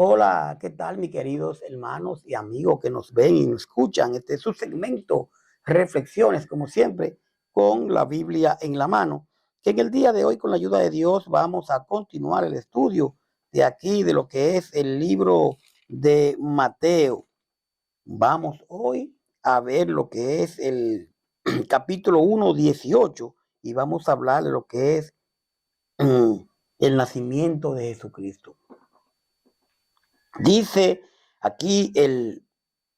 Hola, ¿qué tal, mis queridos hermanos y amigos que nos ven y nos escuchan? Este es su segmento, Reflexiones, como siempre, con la Biblia en la mano, que en el día de hoy, con la ayuda de Dios, vamos a continuar el estudio de aquí, de lo que es el libro de Mateo. Vamos hoy a ver lo que es el capítulo 1:18 y vamos a hablar de lo que es mm, el nacimiento de Jesucristo. Dice aquí el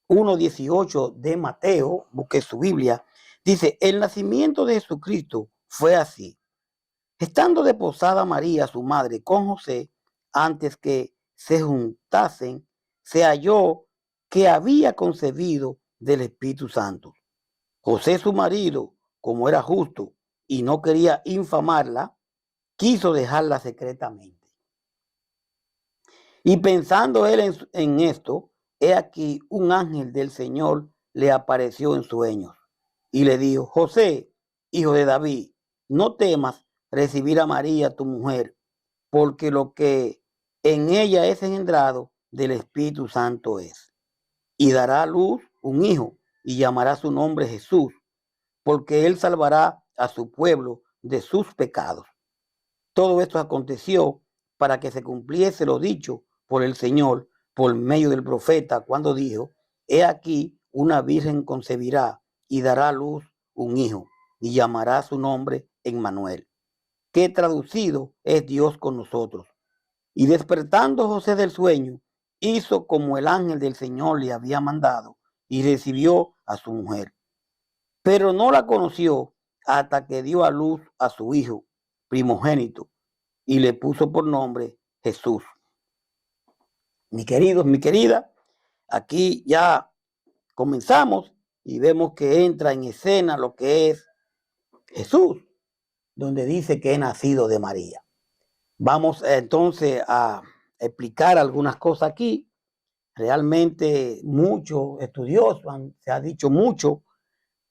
1:18 de Mateo, busque su Biblia, dice, el nacimiento de Jesucristo fue así. Estando desposada María, su madre, con José, antes que se juntasen, se halló que había concebido del Espíritu Santo. José, su marido, como era justo y no quería infamarla, quiso dejarla secretamente. Y pensando él en esto, he aquí un ángel del Señor le apareció en sueños y le dijo, José, hijo de David, no temas recibir a María, tu mujer, porque lo que en ella es engendrado del Espíritu Santo es. Y dará a luz un hijo y llamará su nombre Jesús, porque él salvará a su pueblo de sus pecados. Todo esto aconteció para que se cumpliese lo dicho por el Señor por medio del profeta cuando dijo, he aquí una virgen concebirá y dará a luz un hijo y llamará su nombre Emmanuel, que traducido es Dios con nosotros. Y despertando José del sueño, hizo como el ángel del Señor le había mandado y recibió a su mujer. Pero no la conoció hasta que dio a luz a su hijo primogénito y le puso por nombre Jesús. Mis queridos, mi querida, aquí ya comenzamos y vemos que entra en escena lo que es Jesús, donde dice que es nacido de María. Vamos entonces a explicar algunas cosas aquí. Realmente muchos estudiosos se ha dicho mucho,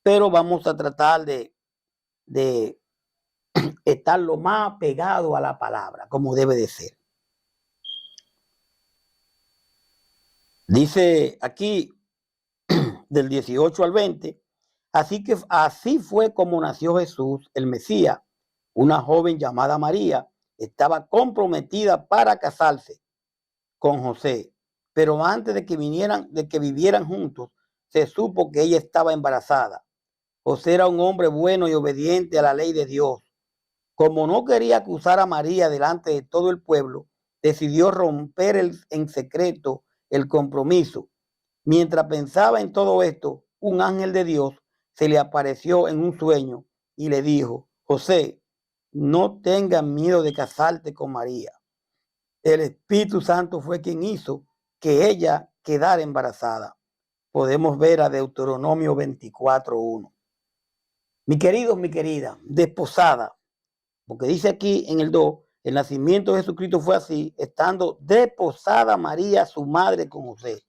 pero vamos a tratar de estar lo más pegado a la palabra, como debe de ser. Dice aquí del 18 al 20, así que así fue como nació Jesús, el Mesías. Una joven llamada María estaba comprometida para casarse con José, pero antes de que vivieran juntos, se supo que ella estaba embarazada. José era un hombre bueno y obediente a la ley de Dios. Como no quería acusar a María delante de todo el pueblo, decidió romper en secreto el compromiso. Mientras pensaba en todo esto, un ángel de Dios se le apareció en un sueño y le dijo, José, no tengas miedo de casarte con María. El Espíritu Santo fue quien hizo que ella quedara embarazada. Podemos ver a Deuteronomio 24:1. Mi querido, mi querida, desposada, porque dice aquí en el 2, el nacimiento de Jesucristo fue así, estando desposada María, su madre, con José.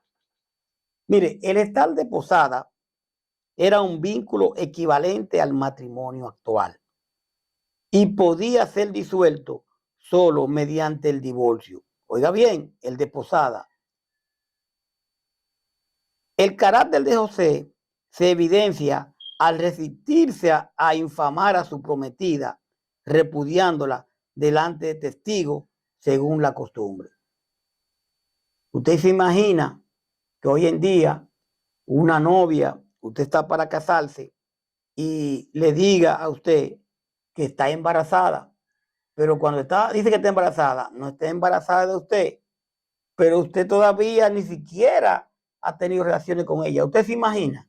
Mire, el estar desposada era un vínculo equivalente al matrimonio actual y podía ser disuelto solo mediante el divorcio. Oiga bien, el desposada. El carácter de José se evidencia al resistirse a infamar a su prometida, repudiándola delante de testigos según la costumbre. Usted se imagina que hoy en día una novia, usted está para casarse y le diga a usted que está embarazada, pero cuando dice que está embarazada, no está embarazada de usted, pero usted todavía ni siquiera ha tenido relaciones con ella. ¿Usted se imagina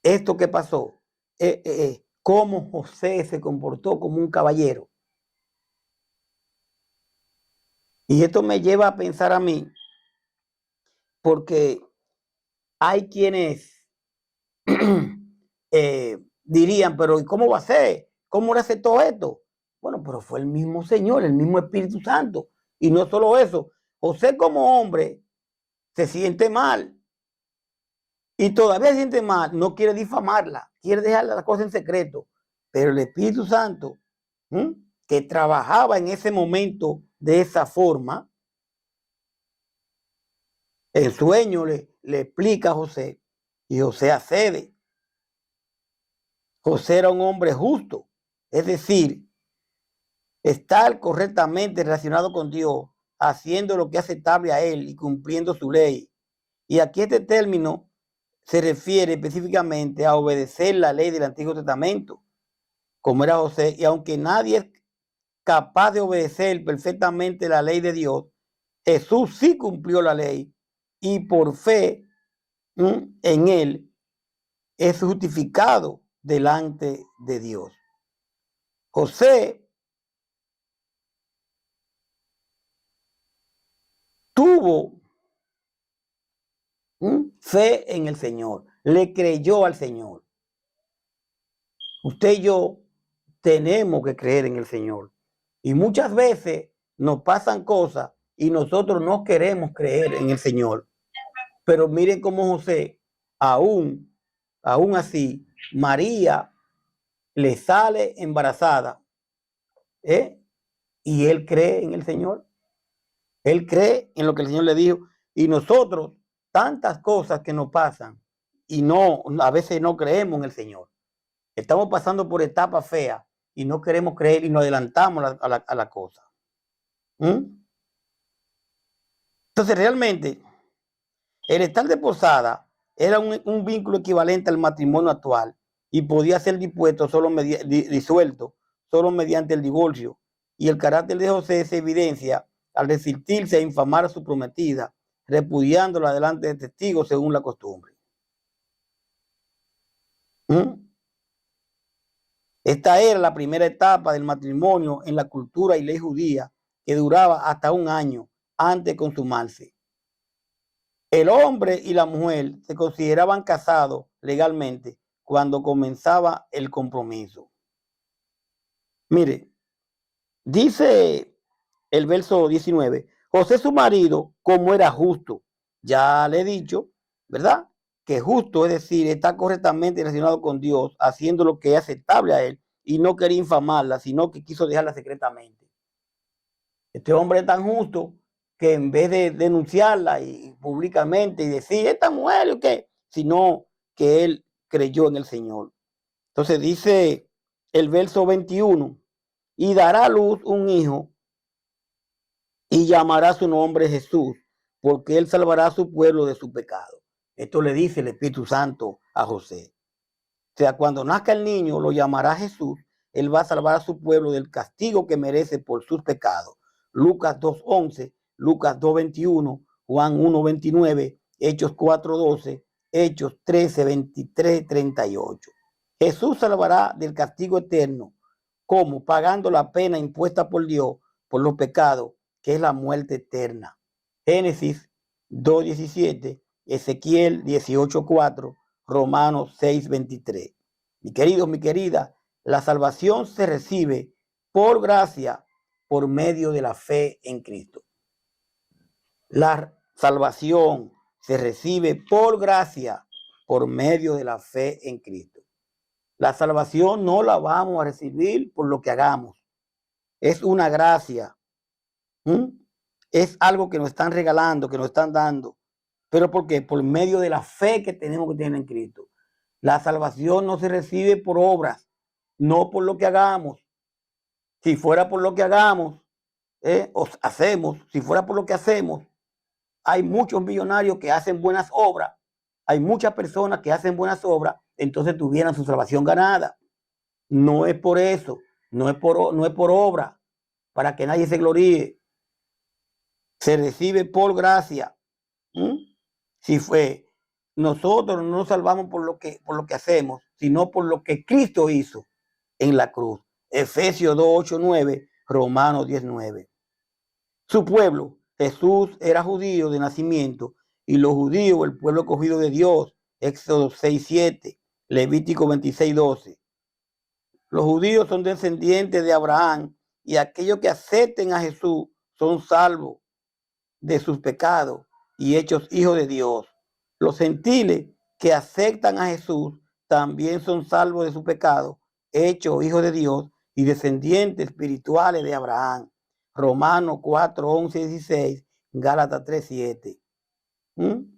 esto que pasó? Cómo José se comportó como un caballero. Y esto me lleva a pensar a mí, porque hay quienes dirían, pero ¿y cómo va a ser? ¿Cómo le aceptó esto? Bueno, pero fue el mismo Señor, el mismo Espíritu Santo. Y no solo eso, José como hombre se siente mal. Y todavía se siente mal, no quiere difamarla, quiere dejar las cosas en secreto. Pero el Espíritu Santo, que trabajaba en ese momento de esa forma, En sueño le explica a José y José accede. José era un hombre justo, es decir, estar correctamente relacionado con Dios, haciendo lo que es aceptable a él y cumpliendo su ley. Y aquí este término se refiere específicamente a obedecer la ley del Antiguo Testamento, como era José, y aunque nadie es capaz de obedecer perfectamente la ley de Dios, Jesús sí cumplió la ley y por fe en él es justificado delante de Dios. José tuvo fe en el Señor, le creyó al Señor. Usted y yo tenemos que creer en el Señor. Y muchas veces nos pasan cosas y nosotros no queremos creer en el Señor. Pero miren cómo José, aún así, María le sale embarazada, y él cree en el Señor. Él cree en lo que el Señor le dijo. Y nosotros, tantas cosas que nos pasan y a veces no creemos en el Señor. Estamos pasando por etapas feas y no queremos creer y nos adelantamos a la cosa. Entonces, realmente, el estar desposada era un vínculo equivalente al matrimonio actual y podía ser disuelto solo mediante el divorcio. Y el carácter de José se evidencia al resistirse a infamar a su prometida, repudiándola delante de testigos según la costumbre. Esta era la primera etapa del matrimonio en la cultura y ley judía, que duraba hasta un año antes de consumarse. El hombre y la mujer se consideraban casados legalmente cuando comenzaba el compromiso. Mire, dice el verso 19, José su marido, como era justo, ya le he dicho, ¿verdad? Que justo, es decir, está correctamente relacionado con Dios, haciendo lo que es aceptable a él, y no quería infamarla, sino que quiso dejarla secretamente. Este hombre es tan justo que en vez de denunciarla y públicamente y decir, esta mujer, ¿qué? Sino que él creyó en el Señor. Entonces dice el verso 21, y dará a luz un hijo y llamará su nombre Jesús, porque él salvará a su pueblo de su pecado. Esto le dice el Espíritu Santo a José. O sea, cuando nazca el niño, lo llamará Jesús. Él va a salvar a su pueblo del castigo que merece por sus pecados. Lucas 2:11, Lucas 2:21, Juan 1:29, Hechos 4:12, Hechos 13:23, 38. Jesús salvará del castigo eterno, como pagando la pena impuesta por Dios por los pecados, que es la muerte eterna. Génesis 2:17, Ezequiel 18:4, Romanos 6:23. Mi querido, mi querida, la salvación se recibe por gracia, por medio de la fe en Cristo. La salvación se recibe por gracia, por medio de la fe en Cristo. La salvación no la vamos a recibir por lo que hagamos. Es una gracia. Es algo que nos están regalando, que nos están dando. ¿Pero por qué? Por medio de la fe que tenemos que tener en Cristo. La salvación no se recibe por obras, no por lo que hagamos. Si fuera por lo que hagamos, si fuera por lo que hacemos, hay muchos millonarios que hacen buenas obras, hay muchas personas que hacen buenas obras, entonces tuvieran su salvación ganada. No es por eso, no es por obra, para que nadie se gloríe. Se recibe por gracia. Si fue, nosotros no nos salvamos por lo que hacemos, sino por lo que Cristo hizo en la cruz. Efesios 2:8-9, Romanos 10:9. Su pueblo, Jesús, era judío de nacimiento, y los judíos, el pueblo escogido de Dios, Éxodo 6:7, Levítico 26:12. Los judíos son descendientes de Abraham, y aquellos que acepten a Jesús son salvos de sus pecados y hechos hijos de Dios. Los gentiles que aceptan a Jesús también son salvos de sus pecados, hechos hijos de Dios y descendientes espirituales de Abraham. Romanos 4:11-16, Gálatas 3:7. ¿Mm?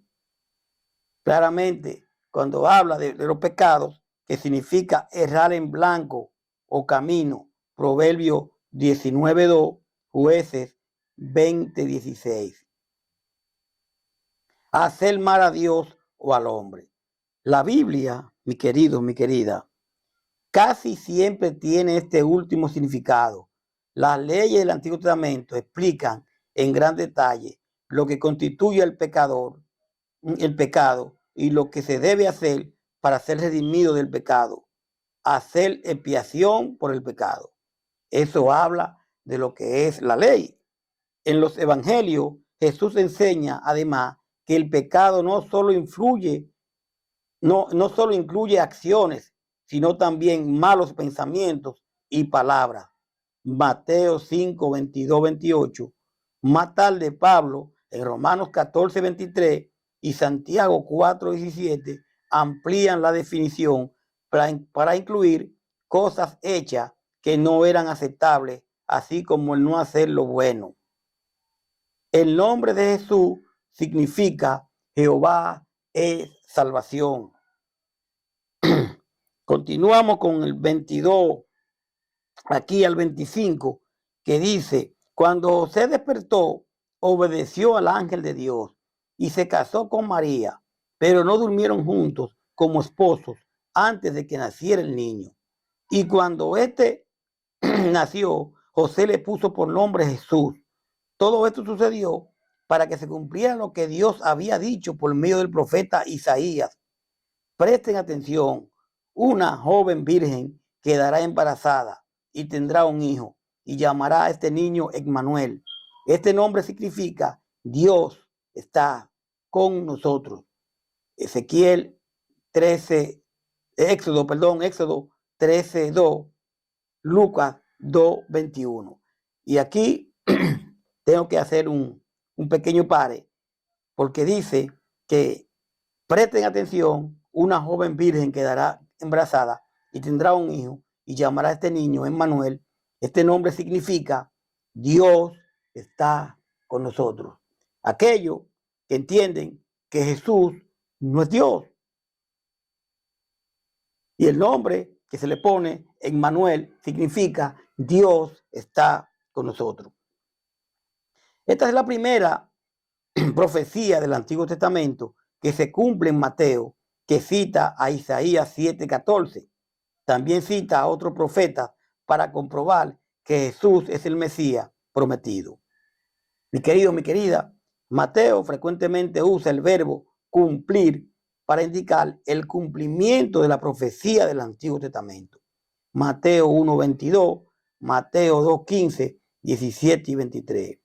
Claramente, cuando habla de los pecados, que significa errar en blanco o camino, Proverbio 19:2, Jueces 20:16. Hacer mal a Dios o al hombre. La Biblia, mi querido, mi querida, casi siempre tiene este último significado. Las leyes del Antiguo Testamento explican en gran detalle lo que constituye el pecador, el pecado, y lo que se debe hacer para ser redimido del pecado, hacer expiación por el pecado. Eso habla de lo que es la ley. En los evangelios, Jesús enseña además que el pecado no solo incluye acciones, sino también malos pensamientos y palabras. Mateo 5, 22, 28. Más tarde, Pablo, en Romanos 14, 23 y Santiago 4, 17, amplían la definición para incluir cosas hechas que no eran aceptables, así como el no hacer lo bueno. El nombre de Jesús significa Jehová es salvación. Continuamos con el 22, aquí al 25, que dice, cuando José despertó, obedeció al ángel de Dios y se casó con María, pero no durmieron juntos como esposos antes de que naciera el niño. Y cuando éste nació, José le puso por nombre Jesús. Todo esto sucedió para que se cumpliera lo que Dios había dicho por medio del profeta Isaías. Presten atención, una joven virgen quedará embarazada y tendrá un hijo y llamará a este niño Emmanuel. Este nombre significa Dios está con nosotros. Ezequiel 13, Éxodo 13:2, Lucas 2:21. Y aquí tengo que hacer un pequeño pare, porque dice que presten atención, una joven virgen quedará embarazada y tendrá un hijo y llamará a este niño Emmanuel. Este nombre significa Dios está con nosotros. Aquellos que entienden que Jesús no es Dios. Y el nombre que se le pone Emmanuel significa Dios está con nosotros. Esta es la primera profecía del Antiguo Testamento que se cumple en Mateo, que cita a Isaías 7:14. También cita a otro profeta para comprobar que Jesús es el Mesías prometido. Mi querido, mi querida, Mateo frecuentemente usa el verbo cumplir para indicar el cumplimiento de la profecía del Antiguo Testamento. Mateo 1:22, Mateo 2:15, 17 y 23.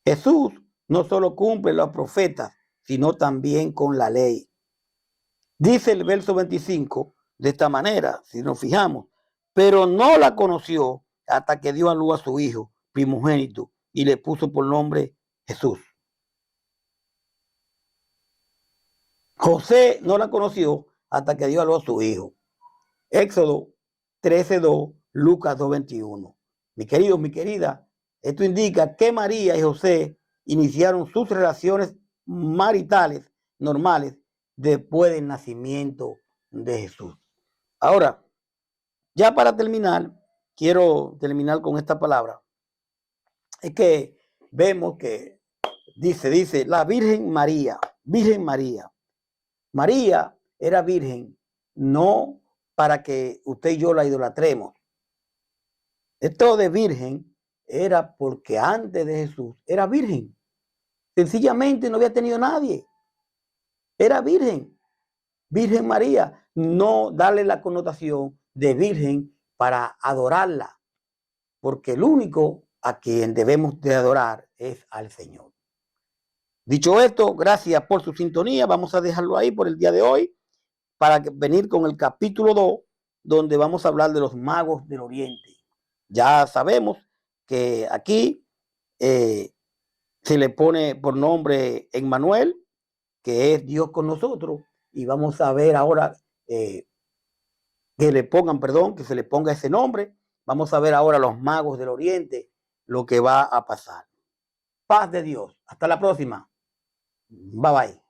Jesús no solo cumple los profetas, sino también con la ley. Dice el verso 25 de esta manera, si nos fijamos, pero no la conoció hasta que dio a luz a su hijo primogénito y le puso por nombre Jesús. José no la conoció hasta que dio a luz a su hijo. Éxodo 13:2, Lucas 2:21. Mi querido, mi querida, esto indica que María y José iniciaron sus relaciones maritales normales después del nacimiento de Jesús. Ahora, ya para terminar, quiero terminar con esta palabra. Es que vemos que dice la Virgen María, Virgen María. María era virgen, no para que usted y yo la idolatremos. Esto de virgen era porque antes de Jesús era virgen. Sencillamente no había tenido nadie. Era virgen. Virgen María. No darle la connotación de virgen para adorarla. Porque el único a quien debemos de adorar es al Señor. Dicho esto, gracias por su sintonía. Vamos a dejarlo ahí por el día de hoy para venir con el capítulo 2, donde vamos a hablar de los magos del Oriente. Ya sabemos que aquí se le pone por nombre Emmanuel, que es Dios con nosotros, y vamos a ver ahora que se le ponga ese nombre. Vamos a ver ahora los magos del Oriente, lo que va a pasar. Paz de Dios. Hasta la próxima. Bye bye.